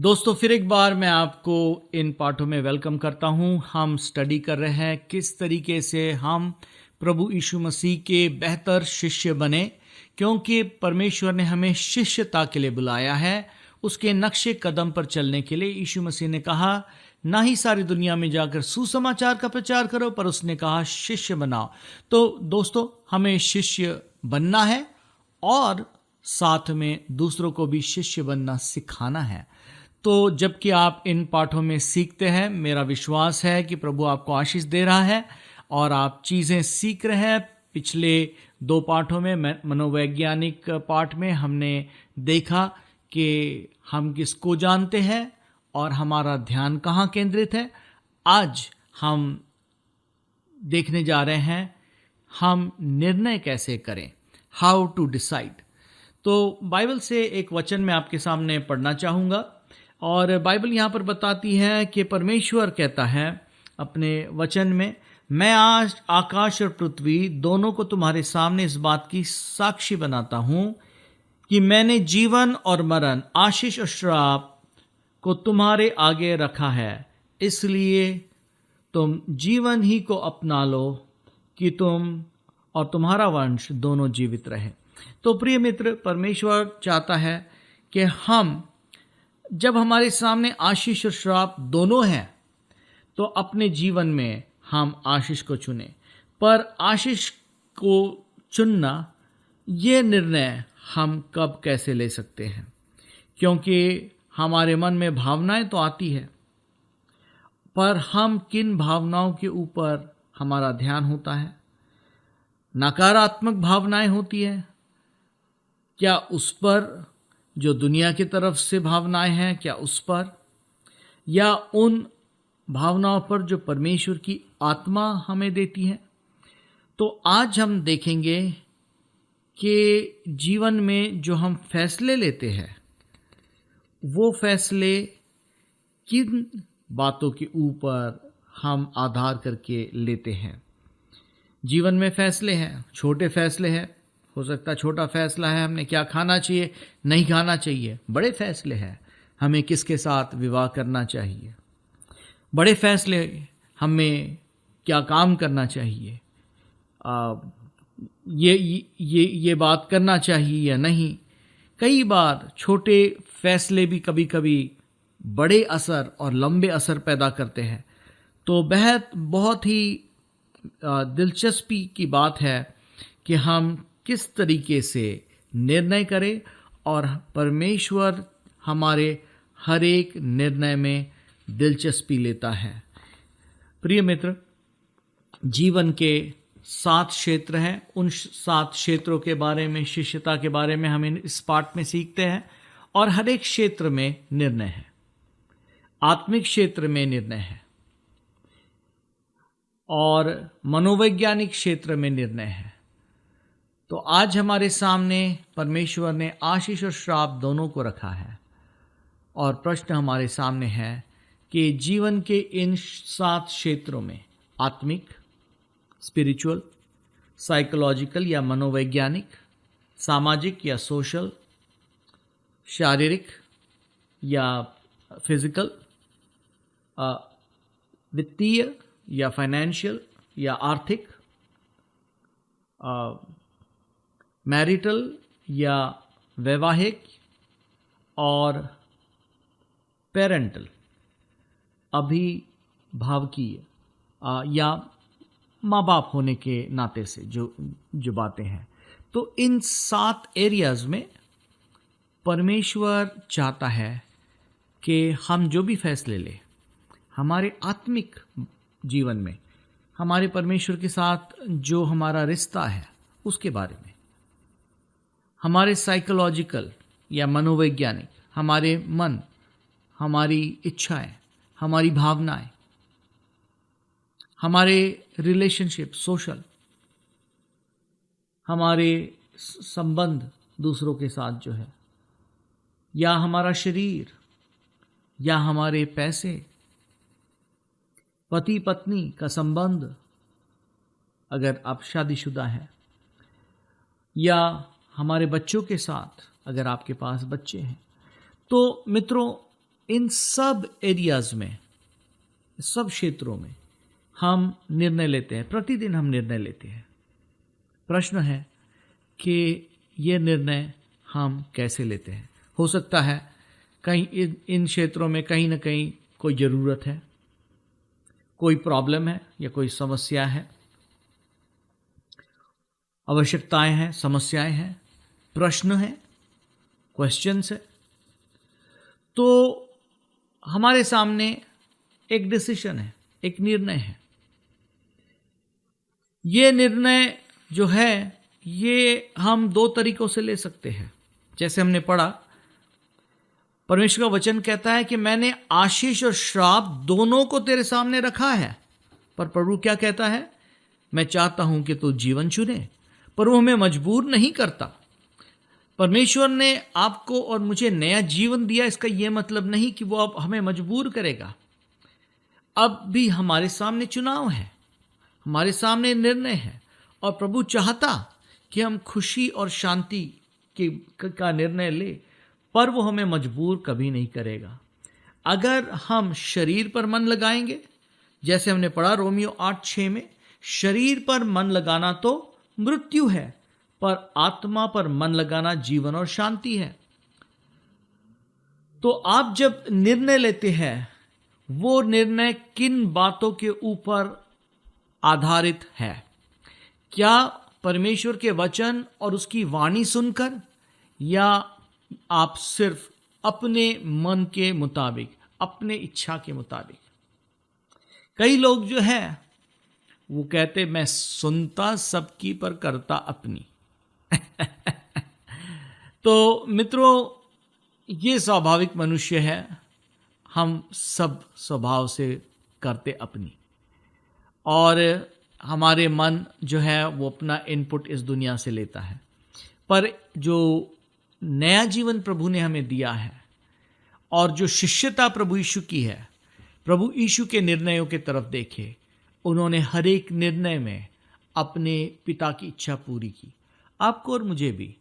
दोस्तों फिर एक बार मैं आपको इन पाठों में वेलकम करता हूं। हम स्टडी कर रहे हैं किस तरीके से हम प्रभु यीशु मसीह के बेहतर शिष्य बने, क्योंकि परमेश्वर ने हमें शिष्यता के लिए बुलाया है। उसके नक्शे कदम पर चलने के लिए यीशु मसीह ने कहा ना ही सारी दुनिया में जाकर सुसमाचार का प्रचार करो, पर उसने कहा शिष्य बनाओ। तो दोस्तों हमें शिष्य बनना है और साथ में दूसरों को भी शिष्य बनना सिखाना है। तो जबकि आप इन पाठों में सीखते हैं, मेरा विश्वास है कि प्रभु आपको आशीष दे रहा है और आप चीज़ें सीख रहे हैं। पिछले 2 पाठों में मनोवैज्ञानिक पाठ में हमने देखा कि हम किसको जानते हैं और हमारा ध्यान कहाँ केंद्रित है। आज हम देखने जा रहे हैं हम निर्णय कैसे करें, हाउ टू डिसाइड। तो बाइबल से एक वचन मैं आपके सामने पढ़ना चाहूँगा और बाइबल यहाँ पर बताती है कि परमेश्वर कहता है अपने वचन में, मैं आज आकाश और पृथ्वी दोनों को तुम्हारे सामने इस बात की साक्षी बनाता हूँ कि मैंने जीवन और मरण, आशीष और श्राप को तुम्हारे आगे रखा है, इसलिए तुम जीवन ही को अपना लो कि तुम और तुम्हारा वंश दोनों जीवित रहे। तो प्रिय मित्र, परमेश्वर चाहता है कि हम जब हमारे सामने आशीष और श्राप दोनों हैं तो अपने जीवन में हम आशीष को चुनें। पर आशीष को चुनना, ये निर्णय हम कब कैसे ले सकते हैं, क्योंकि हमारे मन में भावनाएं तो आती है, पर हम किन भावनाओं के ऊपर हमारा ध्यान होता है। नकारात्मक भावनाएं होती है, क्या उस पर? जो दुनिया की तरफ से भावनाएं हैं, क्या उस पर? या उन भावनाओं पर जो परमेश्वर की आत्मा हमें देती है? तो आज हम देखेंगे कि जीवन में जो हम फैसले लेते हैं, वो फैसले किन बातों के ऊपर हम आधार करके लेते हैं। जीवन में फैसले हैं, छोटे फैसले हैं। हो सकता है छोटा फैसला है हमने क्या खाना चाहिए, नहीं खाना चाहिए। बड़े फैसले हैं, हमें किसके साथ विवाह करना चाहिए। बड़े फैसले, हमें क्या काम करना चाहिए, ये बात करना चाहिए या नहीं। कई बार छोटे फैसले भी कभी कभी बड़े असर और लंबे असर पैदा करते हैं। तो बहुत ही दिलचस्पी की बात है कि हम किस तरीके से निर्णय करें और परमेश्वर हमारे हर एक निर्णय में दिलचस्पी लेता है। प्रिय मित्र, जीवन के 7 क्षेत्र हैं। उन 7 क्षेत्रों के बारे में, शिष्यता के बारे में हम इस पाठ में सीखते हैं और हर एक क्षेत्र में निर्णय है। आत्मिक क्षेत्र में निर्णय है और मनोवैज्ञानिक क्षेत्र में निर्णय है। तो आज हमारे सामने परमेश्वर ने आशीष और श्राप दोनों को रखा है और प्रश्न हमारे सामने है कि जीवन के इन 7 क्षेत्रों में, आत्मिक, स्पिरिचुअल, साइकोलॉजिकल या मनोवैज्ञानिक, सामाजिक या सोशल, शारीरिक या फिजिकल, वित्तीय या फाइनेंशियल या आर्थिक, मैरिटल या वैवाहिक और पेरेंटल, अभिभावकीय या माँ बाप होने के नाते से जो बातें हैं। तो इन 7 एरियाज में परमेश्वर चाहता है कि हम जो भी फैसले लें, हमारे आत्मिक जीवन में हमारे परमेश्वर के साथ जो हमारा रिश्ता है उसके बारे में, हमारे साइकोलॉजिकल या मनोवैज्ञानिक, हमारे मन, हमारी इच्छाएं, हमारी भावनाएं, हमारे रिलेशनशिप, सोशल, हमारे संबंध दूसरों के साथ जो है, या हमारा शरीर, या हमारे पैसे, पति पत्नी का संबंध अगर आप शादीशुदा हैं, या हमारे बच्चों के साथ अगर आपके पास बच्चे हैं। तो मित्रों, इन सब एरियाज में, सब क्षेत्रों में हम निर्णय लेते हैं, प्रतिदिन हम निर्णय लेते हैं। प्रश्न है कि ये निर्णय हम कैसे लेते हैं। हो सकता है कहीं इन क्षेत्रों में कहीं ना कहीं कोई ज़रूरत है, कोई प्रॉब्लम है या कोई समस्या है, आवश्यकताएं हैं, समस्याएं हैं, प्रश्न हैं, क्वेश्चंस है। तो हमारे सामने एक डिसीजन है, एक निर्णय है। ये निर्णय जो है ये हम दो तरीकों से ले सकते हैं। जैसे हमने पढ़ा, परमेश्वर का वचन कहता है कि मैंने आशीष और श्राप दोनों को तेरे सामने रखा है। पर प्रभु क्या कहता है? मैं चाहता हूं कि तू जीवन चुने। पर वो हमें मजबूर नहीं करता। परमेश्वर ने आपको और मुझे नया जीवन दिया, इसका यह मतलब नहीं कि वो अब हमें मजबूर करेगा। अब भी हमारे सामने चुनाव है, हमारे सामने निर्णय है, और प्रभु चाहता कि हम खुशी और शांति का निर्णय ले, पर वो हमें मजबूर कभी नहीं करेगा। अगर हम शरीर पर मन लगाएंगे, जैसे हमने पढ़ा रोमियो 8:6 में, शरीर पर मन लगाना तो मृत्यु है, पर आत्मा पर मन लगाना जीवन और शांति है। तो आप जब निर्णय लेते हैं, वो निर्णय किन बातों के ऊपर आधारित है? क्या परमेश्वर के वचन और उसकी वाणी सुनकर, या आप सिर्फ अपने मन के मुताबिक, अपने इच्छा के मुताबिक? कई लोग जो है वो कहते मैं सुनता सबकी पर करता अपनी। तो मित्रों, ये स्वाभाविक मनुष्य है, हम सब स्वभाव से करते अपनी, और हमारे मन जो है वो अपना इनपुट इस दुनिया से लेता है। पर जो नया जीवन प्रभु ने हमें दिया है, और जो शिष्यता प्रभु यीशु की है, प्रभु यीशु के निर्णयों के तरफ देखे, उन्होंने हर एक निर्णय में अपने पिता की इच्छा पूरी की। आपको और मुझे भी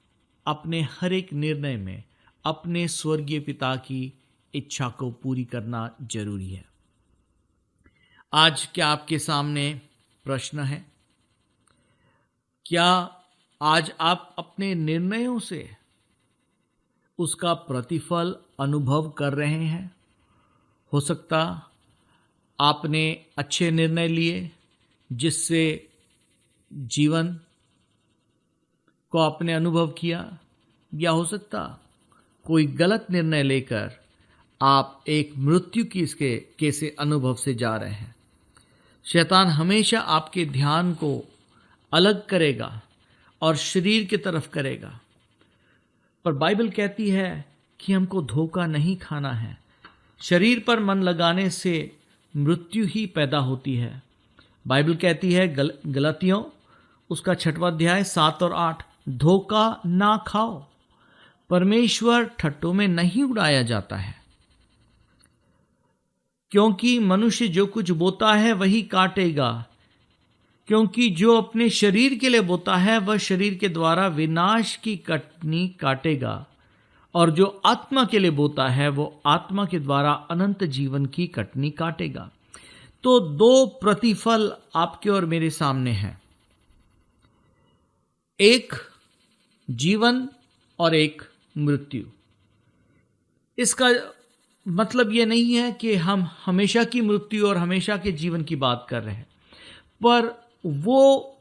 अपने हर एक निर्णय में अपने स्वर्गीय पिता की इच्छा को पूरी करना जरूरी है। आज क्या आपके सामने प्रश्न है? क्या आज आप अपने निर्णयों से उसका प्रतिफल अनुभव कर रहे हैं? हो सकता आपने अच्छे निर्णय लिए जिससे जीवन को आपने अनुभव किया, या हो सकता कोई गलत निर्णय लेकर आप एक मृत्यु की के से अनुभव से जा रहे हैं। शैतान हमेशा आपके ध्यान को अलग करेगा और शरीर की तरफ करेगा। पर बाइबल कहती है कि हमको धोखा नहीं खाना है। शरीर पर मन लगाने से मृत्यु ही पैदा होती है। बाइबल कहती है गलतियों उसका 6वां अध्याय 7 और 8, धोखा ना खाओ, परमेश्वर ठट्टों में नहीं उड़ाया जाता है। क्योंकि मनुष्य जो कुछ बोता है वही काटेगा। क्योंकि जो अपने शरीर के लिए बोता है वह शरीर के द्वारा विनाश की कटनी काटेगा, और जो आत्मा के लिए बोता है वो आत्मा के द्वारा अनंत जीवन की कटनी काटेगा। तो दो प्रतिफल आपके और मेरे सामने हैं, एक जीवन और एक मृत्यु। इसका मतलब यह नहीं है कि हम हमेशा की मृत्यु और हमेशा के जीवन की बात कर रहे हैं, पर वो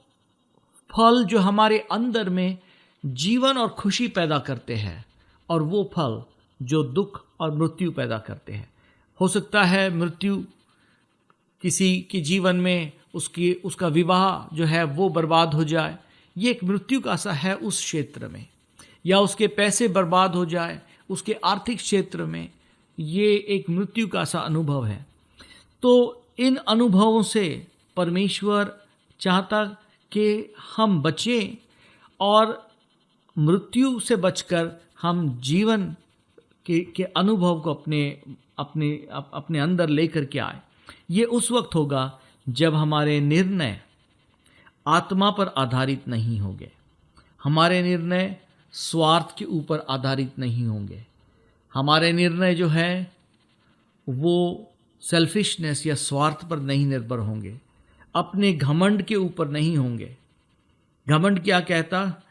फल जो हमारे अंदर में जीवन और खुशी पैदा करते हैं, और वो फल जो दुख और मृत्यु पैदा करते हैं। हो सकता है मृत्यु किसी के जीवन में उसका विवाह जो है वो बर्बाद हो जाए, ये एक मृत्यु का सा है उस क्षेत्र में, या उसके पैसे बर्बाद हो जाए उसके आर्थिक क्षेत्र में, ये एक मृत्यु का सा अनुभव है। तो इन अनुभवों से परमेश्वर चाहता कि हम बचें और मृत्यु से बचकर हम जीवन के अनुभव को अपने अंदर लेकर के आए। ये उस वक्त होगा जब हमारे निर्णय आत्मा पर आधारित नहीं होंगे, हमारे निर्णय स्वार्थ के ऊपर आधारित नहीं होंगे, हमारे निर्णय जो है वो सेल्फिशनेस या स्वार्थ पर नहीं निर्भर होंगे, अपने घमंड के ऊपर नहीं होंगे। घमंड क्या कहता?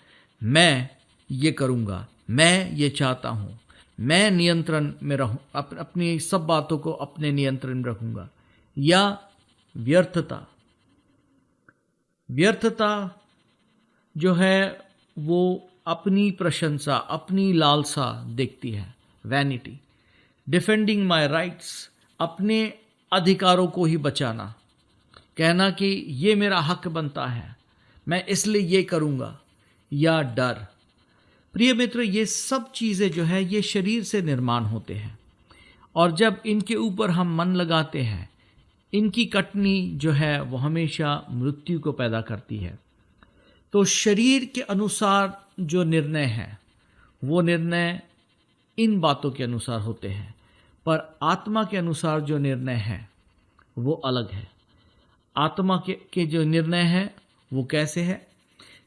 मैं ये करूँगा, मैं ये चाहता हूँ, मैं नियंत्रण में रहूँ, अपनी सब बातों को अपने नियंत्रण में रखूँगा। या व्यर्थता, व्यर्थता जो है वो अपनी प्रशंसा, अपनी लालसा देखती है, वैनिटी। डिफेंडिंग माय राइट्स, अपने अधिकारों को ही बचाना, कहना कि ये मेरा हक बनता है, मैं इसलिए ये करूँगा। या डर। प्रिय मित्र, ये सब चीज़ें जो है ये शरीर से निर्माण होते हैं, और जब इनके ऊपर हम मन लगाते हैं, इनकी कटनी जो है वो हमेशा मृत्यु को पैदा करती है। तो शरीर के अनुसार जो निर्णय है वो निर्णय इन बातों के अनुसार होते हैं, पर आत्मा के अनुसार जो निर्णय है वो अलग है। आत्मा के जो निर्णय है वो कैसे है?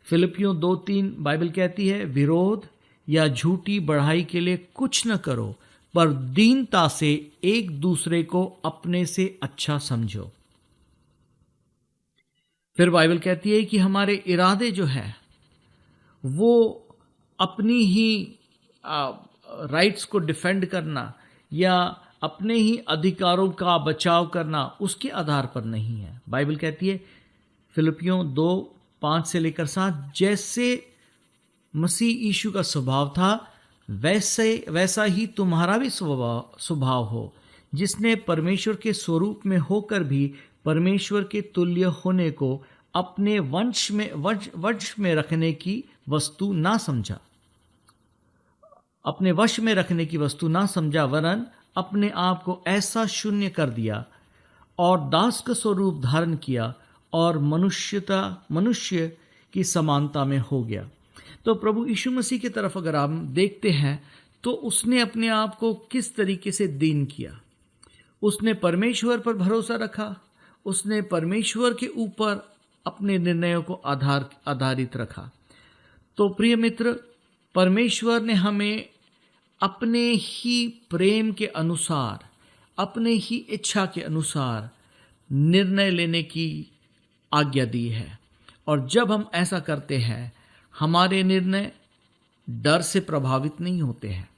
फिलिपियों 2:3 बाइबल कहती है, विरोध या झूठी बढ़ाई के लिए कुछ न करो, पर दीनता से एक दूसरे को अपने से अच्छा समझो। फिर बाइबल कहती है कि हमारे इरादे जो है वो अपनी ही राइट्स को डिफेंड करना या अपने ही अधिकारों का बचाव करना उसके आधार पर नहीं है। बाइबल कहती है फिलिपियों 2:5 से लेकर 7, जैसे मसीह यीशु का स्वभाव था वैसा ही तुम्हारा भी स्वभाव हो, जिसने परमेश्वर के स्वरूप में होकर भी परमेश्वर के तुल्य होने को अपने वंश में रखने की वस्तु ना समझा, अपने वश में रखने की वस्तु ना समझा, वरन अपने आप को ऐसा शून्य कर दिया और दास का स्वरूप धारण किया और मनुष्य की समानता में हो गया। तो प्रभु यीशु मसीह की तरफ अगर हम देखते हैं तो उसने अपने आप को किस तरीके से दीन किया। उसने परमेश्वर पर भरोसा रखा, उसने परमेश्वर के ऊपर अपने निर्णयों को आधारित रखा। तो प्रिय मित्र, परमेश्वर ने हमें अपने ही प्रेम के अनुसार, अपने ही इच्छा के अनुसार निर्णय लेने की आज्ञा दी है, और जब हम ऐसा करते हैं हमारे निर्णय डर से प्रभावित नहीं होते हैं,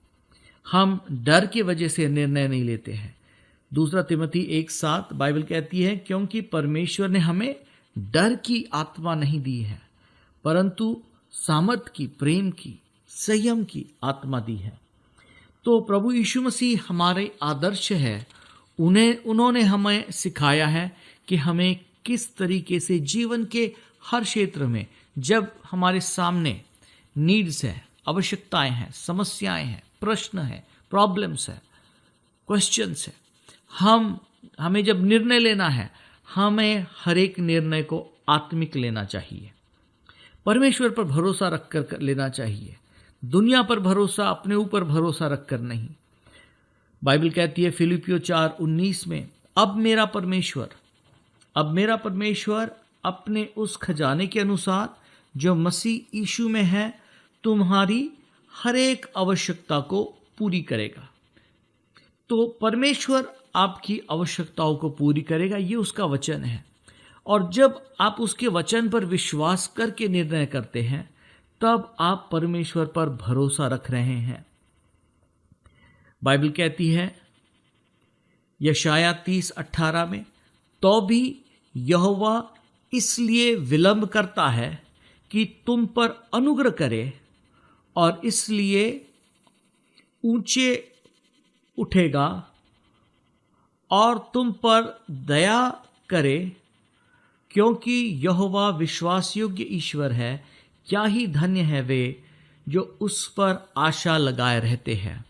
हम डर की वजह से निर्णय नहीं लेते हैं। 2 तिमोथी 1:7 बाइबल कहती है, क्योंकि परमेश्वर ने हमें डर की आत्मा नहीं दी है, परंतु सामर्थ की, प्रेम की, संयम की आत्मा दी है। तो प्रभु यीशु मसीह हमारे आदर्श है। उन्होंने हमें सिखाया है कि हमें किस तरीके से जीवन के हर क्षेत्र में, जब हमारे सामने नीड्स है, आवश्यकताएं हैं, समस्याएं हैं, प्रश्न है, प्रॉब्लम्स है, क्वेश्चंस है, हमें जब निर्णय लेना है, हमें हर एक निर्णय को आत्मिक लेना चाहिए, परमेश्वर पर भरोसा रखकर लेना चाहिए, दुनिया पर भरोसा, अपने ऊपर भरोसा रखकर नहीं। बाइबल कहती है फिलिपियों 4:19 में, अब मेरा परमेश्वर अपने उस खजाने के अनुसार जो मसीह यीशु में है तुम्हारी हर एक आवश्यकता को पूरी करेगा। तो परमेश्वर आपकी आवश्यकताओं को पूरी करेगा, ये उसका वचन है। और जब आप उसके वचन पर विश्वास करके निर्णय करते हैं तब आप परमेश्वर पर भरोसा रख रहे हैं। बाइबल कहती है यशाया 30:18 में, तो भी यहोवा इसलिए विलंब करता है कि तुम पर अनुग्रह करे, और इसलिए ऊंचे उठेगा और तुम पर दया करे, क्योंकि यहोवा विश्वास योग्य ईश्वर है, क्या ही धन्य है वे जो उस पर आशा लगाए रहते हैं।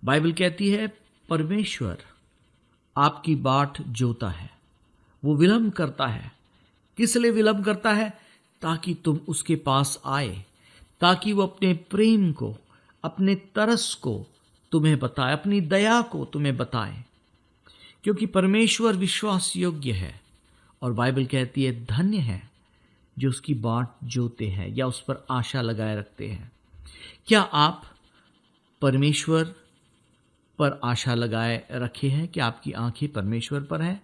बाइबल कहती है परमेश्वर आपकी बाट जोता है, वो विलंब करता है। किस लिए विलंब करता है? ताकि तुम उसके पास आए, ताकि वो अपने प्रेम को, अपने तरस को तुम्हें बताए, अपनी दया को तुम्हें बताए, क्योंकि परमेश्वर विश्वास योग्य है। और बाइबल कहती है धन्य है जो उसकी बाट जोते हैं या उस पर आशा लगाए रखते हैं। क्या आप परमेश्वर पर आशा लगाए रखे है कि आपकी आंखें परमेश्वर पर है?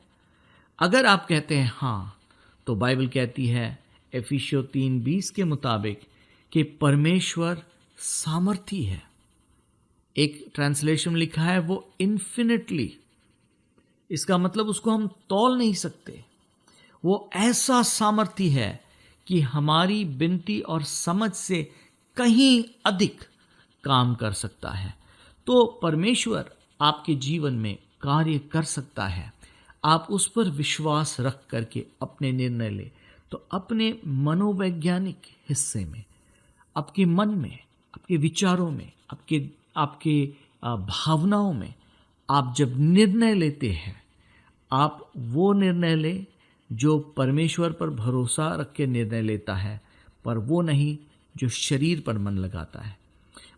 अगर आप कहते हैं हाँ, तो बाइबल कहती है एफिसियों 3:20 के मुताबिक कि परमेश्वर सामर्थी है। एक ट्रांसलेशन में लिखा है वो इन्फिनिटली, इसका मतलब उसको हम तौल नहीं सकते। वो ऐसा सामर्थी है कि हमारी विनती और समझ से कहीं अधिक काम कर सकता है। तो परमेश्वर आपके जीवन में कार्य कर सकता है। आप उस पर विश्वास रख करके अपने निर्णय ले। तो अपने मनोवैज्ञानिक हिस्से में, आपके मन में, आपके विचारों में, आपके भावनाओं में आप जब निर्णय लेते हैं, आप वो निर्णय लें जो परमेश्वर पर भरोसा रख के निर्णय लेता है, पर वो नहीं जो शरीर पर मन लगाता है।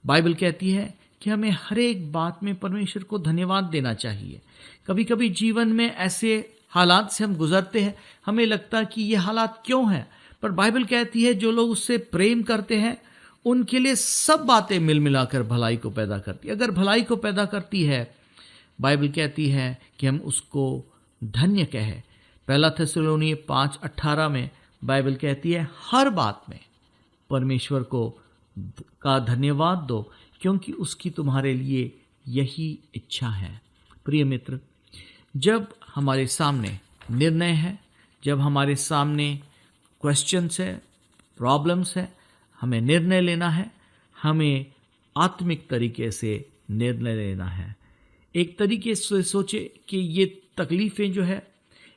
बाइबल कहती है कि हमें हर एक बात में परमेश्वर को धन्यवाद देना चाहिए। कभी कभी जीवन में ऐसे हालात से हम गुजरते हैं, हमें लगता है कि ये हालात क्यों हैं, पर बाइबल कहती है जो लोग उससे प्रेम करते हैं उनके लिए सब बातें मिल मिलाकर भलाई को पैदा करती है। अगर भलाई को पैदा करती है, बाइबल कहती है कि हम उसको धन्य कहें। पहला थिस्सलुनीय 5:18 में बाइबल कहती है हर बात में परमेश्वर का धन्यवाद दो, क्योंकि उसकी तुम्हारे लिए यही इच्छा है। प्रिय मित्र, जब हमारे सामने निर्णय है, जब हमारे सामने क्वेश्चंस है, प्रॉब्लम्स है, हमें निर्णय लेना है, हमें आत्मिक तरीके से निर्णय लेना है। एक तरीके से सोचे कि ये तकलीफ़ें जो है,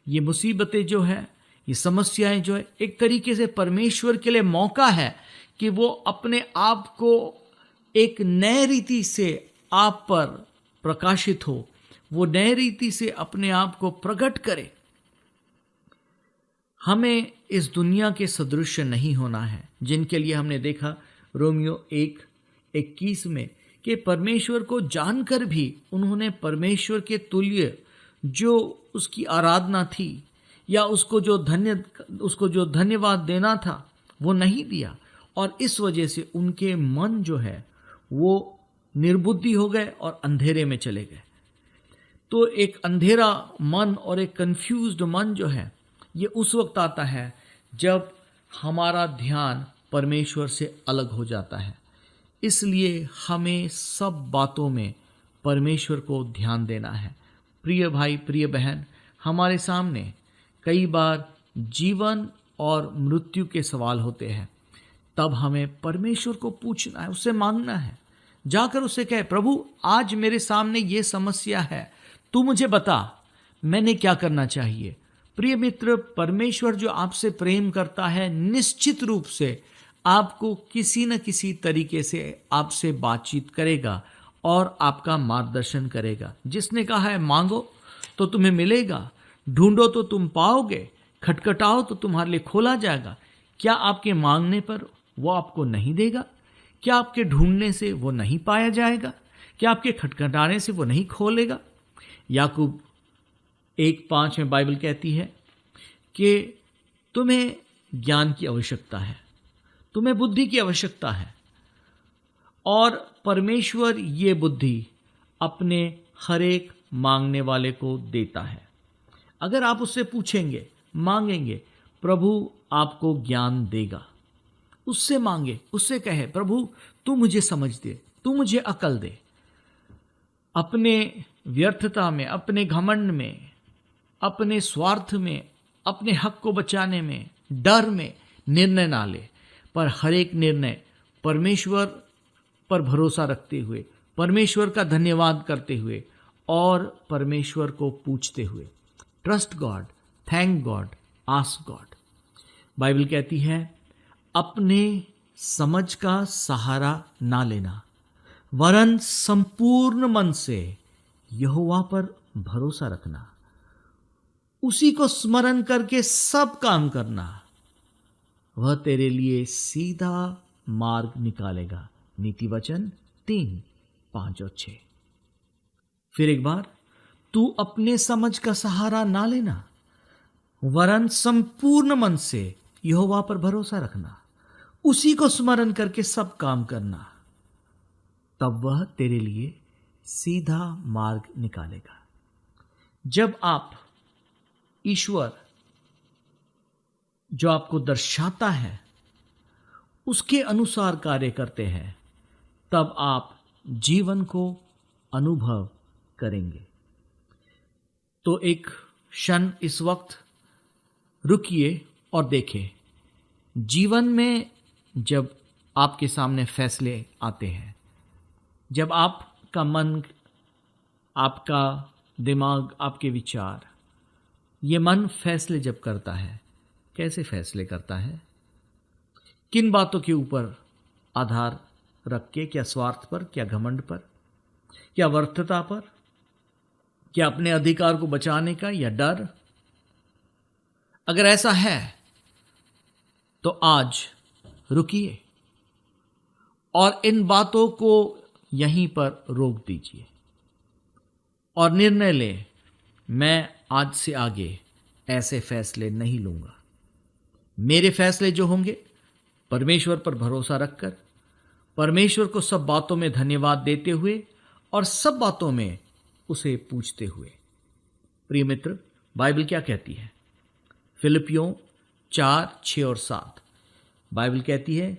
ये मुसीबतें जो है, ये समस्याएं जो है, एक तरीके से परमेश्वर के लिए मौका है कि वो अपने आप को एक नए रीति से आप पर प्रकाशित हो, वो नए रीति से अपने आप को प्रकट करे। हमें इस दुनिया के सदृश नहीं होना है, जिनके लिए हमने देखा रोमियो 1:21 में कि परमेश्वर को जानकर भी उन्होंने परमेश्वर के तुल्य जो उसकी आराधना थी या उसको जो धन्यवाद देना था वो नहीं दिया, और इस वजह से उनके मन जो है वो निर्बुद्धि हो गए और अंधेरे में चले गए। तो एक अंधेरा मन और एक कंफ्यूज्ड मन जो है, ये उस वक्त आता है जब हमारा ध्यान परमेश्वर से अलग हो जाता है। इसलिए हमें सब बातों में परमेश्वर को ध्यान देना है। प्रिय भाई, प्रिय बहन, हमारे सामने कई बार जीवन और मृत्यु के सवाल होते हैं, तब हमें परमेश्वर को पूछना है, उससे मांगना है। जाकर उससे कहे, प्रभु आज मेरे सामने ये समस्या है, तू मुझे बता मैंने क्या करना चाहिए। प्रिय मित्र, परमेश्वर जो आपसे प्रेम करता है निश्चित रूप से आपको किसी न किसी तरीके से आपसे बातचीत करेगा और आपका मार्गदर्शन करेगा। जिसने कहा है मांगो तो तुम्हें मिलेगा, ढूंढो तो तुम पाओगे, खटखटाओ तो तुम्हारे लिए खोला जाएगा। क्या आपके मांगने पर वो आपको नहीं देगा? क्या आपके ढूंढने से वो नहीं पाया जाएगा? क्या आपके खटखटाने से वो नहीं खोलेगा? याकूब 1:5 में बाइबल कहती है कि तुम्हें ज्ञान की आवश्यकता है, तुम्हें बुद्धि की आवश्यकता है, और परमेश्वर ये बुद्धि अपने हर एक मांगने वाले को देता है। अगर आप उससे पूछेंगे, मांगेंगे, प्रभु आपको ज्ञान देगा। उससे मांगे, उससे कहे, प्रभु तू मुझे समझ दे, तू मुझे अकल दे। अपने व्यर्थता में, अपने घमंड में, अपने स्वार्थ में, अपने हक को बचाने में, डर में निर्णय ना ले, पर हर एक निर्णय परमेश्वर पर भरोसा रखते हुए, परमेश्वर का धन्यवाद करते हुए और परमेश्वर को पूछते हुए। Trust God, thank God, ask God. Bible कहती है अपने समझ का सहारा ना लेना, वरन संपूर्ण मन से यहोवा पर भरोसा रखना, उसी को स्मरण करके सब काम करना, वह तेरे लिए सीधा मार्ग निकालेगा। नीति वचन 3:5 और 6। फिर एक बार, तू अपने समझ का सहारा ना लेना, वरन संपूर्ण मन से यहोवा पर भरोसा रखना, उसी को स्मरण करके सब काम करना, तब वह तेरे लिए सीधा मार्ग निकालेगा। जब आप ईश्वर जो आपको दर्शाता है उसके अनुसार कार्य करते हैं, तब आप जीवन को अनुभव करेंगे। तो एक क्षण इस वक्त रुकिए और देखें, जीवन में जब आपके सामने फैसले आते हैं, जब आपका मन, आपका दिमाग, आपके विचार, ये मन फैसले जब करता है, कैसे फैसले करता है? किन बातों के ऊपर आधार रख के? क्या स्वार्थ पर, क्या घमंड पर, क्या व्यर्थता पर, क्या अपने अधिकार को बचाने का, या डर? अगर ऐसा है तो आज रुकिए और इन बातों को यहीं पर रोक दीजिए और निर्णय लें, मैं आज से आगे ऐसे फैसले नहीं लूंगा। मेरे फैसले जो होंगे परमेश्वर पर भरोसा रखकर, परमेश्वर को सब बातों में धन्यवाद देते हुए और सब बातों में उसे पूछते हुए। प्रिय मित्र, बाइबल क्या कहती है? फिलिपियों 4, 6 और 7 बाइबल कहती है,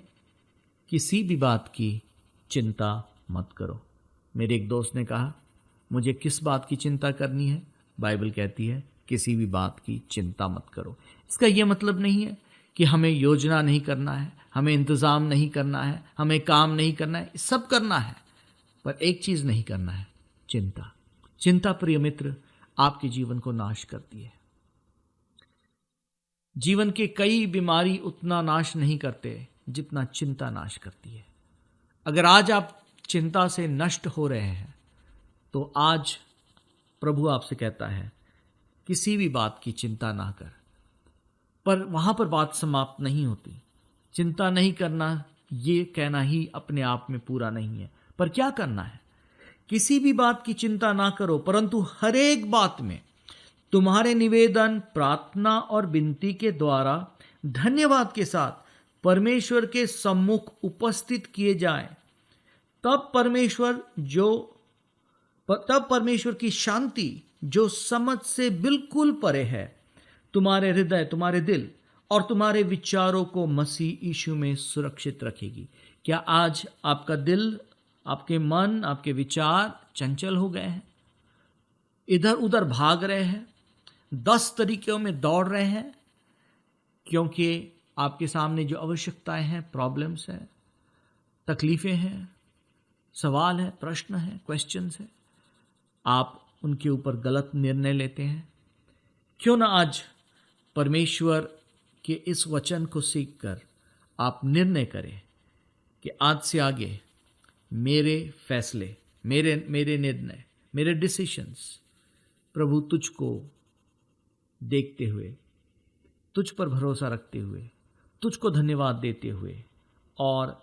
किसी भी बात की चिंता मत करो। मेरे एक दोस्त ने कहा, मुझे किस बात की चिंता करनी है? बाइबल कहती है, किसी भी बात की चिंता मत करो। इसका यह मतलब नहीं है कि हमें योजना नहीं करना है, हमें इंतज़ाम नहीं करना है, हमें काम नहीं करना है, सब करना है, पर एक चीज़ नहीं करना है, चिंता। चिंता प्रिय मित्र आपके जीवन को नाश करती है। जीवन के कई बीमारी उतना नाश नहीं करते जितना चिंता नाश करती है। अगर आज आप चिंता से नष्ट हो रहे हैं तो आज प्रभु आपसे कहता है, किसी भी बात की चिंता ना कर। पर वहां पर बात समाप्त नहीं होती। चिंता नहीं करना ये कहना ही अपने आप में पूरा नहीं है, पर क्या करना है? किसी भी बात की चिंता ना करो, परंतु हर एक बात में तुम्हारे निवेदन, प्रार्थना और विनती के द्वारा धन्यवाद के साथ परमेश्वर के सम्मुख उपस्थित किए जाएं। तब परमेश्वर की शांति जो समझ से बिल्कुल परे है, तुम्हारे हृदय, तुम्हारे दिल और तुम्हारे विचारों को मसीह यीशु में सुरक्षित रखेगी। क्या आज आपका दिल, आपके मन, आपके विचार चंचल हो गए हैं? इधर उधर भाग रहे हैं, 10 तरीकों में दौड़ रहे हैं, क्योंकि आपके सामने जो आवश्यकताएं हैं, प्रॉब्लम्स हैं, तकलीफें हैं, सवाल है, प्रश्न है, क्वेश्चंस है, आप उनके ऊपर गलत निर्णय लेते हैं। क्यों ना आज परमेश्वर के इस वचन को सीखकर आप निर्णय करें कि आज से आगे मेरे फैसले, मेरे निर्णय, मेरे डिसीशंस प्रभु तुझको देखते हुए, तुझ पर भरोसा रखते हुए, तुझको धन्यवाद देते हुए और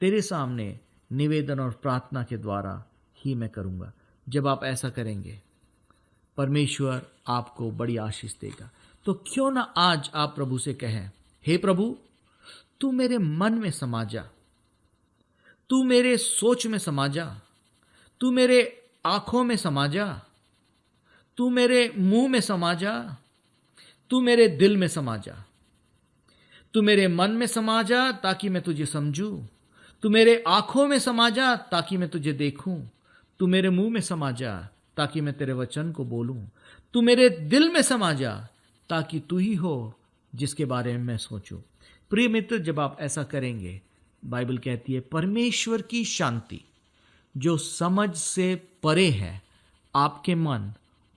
तेरे सामने निवेदन और प्रार्थना के द्वारा ही मैं करूँगा। जब आप ऐसा करेंगे, परमेश्वर आपको बड़ी आशीष देगा। तो क्यों ना आज आप प्रभु से कहें, हे प्रभु, तू मेरे मन में समा जा, तू मेरे सोच में समा जा, तू मेरे आंखों में समा जा, तू मेरे मुंह में समा जा, तू मेरे दिल में समा जा, तू मेरे मन में समा जा ताकि मैं तुझे समझूं, तू मेरे आंखों में समा जा ताकि मैं तुझे देखूं, तू मेरे मुंह में समा जा ताकि मैं तेरे वचन को बोलूं, तू मेरे दिल में समा जा ताकि तू ही हो जिसके बारे में मैं सोचूं। प्रिय मित्र, जब आप ऐसा करेंगे, बाइबल कहती है परमेश्वर की शांति जो समझ से परे है, आपके मन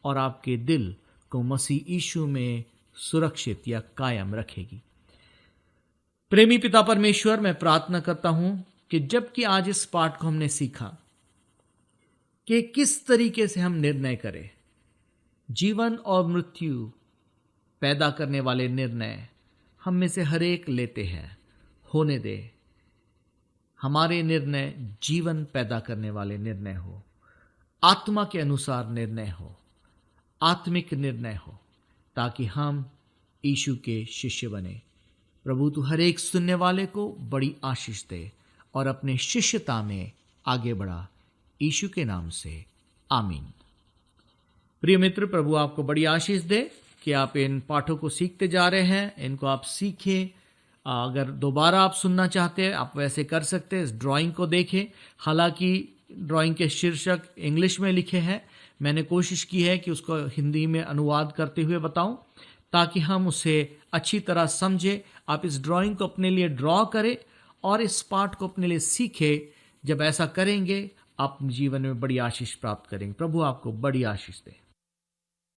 और आपके दिल को मसीह यीशु में सुरक्षित या कायम रखेगी। प्रेमी पिता परमेश्वर, मैं प्रार्थना करता हूं कि जबकि आज इस पाठ को हमने सीखा कि किस तरीके से हम निर्णय करें, जीवन और मृत्यु पैदा करने वाले निर्णय हम में से हर एक लेते हैं। होने दे हमारे निर्णय जीवन पैदा करने वाले निर्णय हो, आत्मा के अनुसार निर्णय हो, आत्मिक निर्णय हो, ताकि हम यीशु के शिष्य बने। प्रभु तू हर एक सुनने वाले को बड़ी आशीष दे और अपने शिष्यता में आगे बढ़ा। यीशु के नाम से आमीन। प्रिय मित्र, प्रभु आपको बड़ी आशीष दे कि आप इन पाठों को सीखते जा रहे हैं, इनको आप सीखें। अगर दोबारा आप सुनना चाहते हैं आप वैसे कर सकते हैं। इस ड्राइंग को देखें। हालांकि ड्राइंग के शीर्षक इंग्लिश में लिखे हैं, मैंने कोशिश की है कि उसको हिंदी में अनुवाद करते हुए बताऊं ताकि हम उसे अच्छी तरह समझें। आप इस ड्राइंग को अपने लिए ड्रॉ करें और इस पाठ को अपने लिए सीखें। जब ऐसा करेंगे आप जीवन में बड़ी आशीष प्राप्त करेंगे। प्रभु आपको बड़ी आशीष दे।